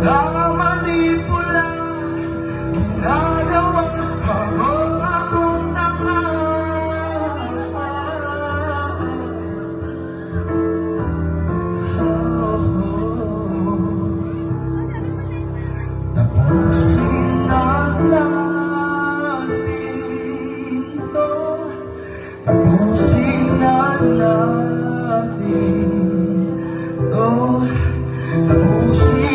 nagkamanipula, ginagawa mo akong tama. Tapusin na natin to, tapusin na natin to, tapusin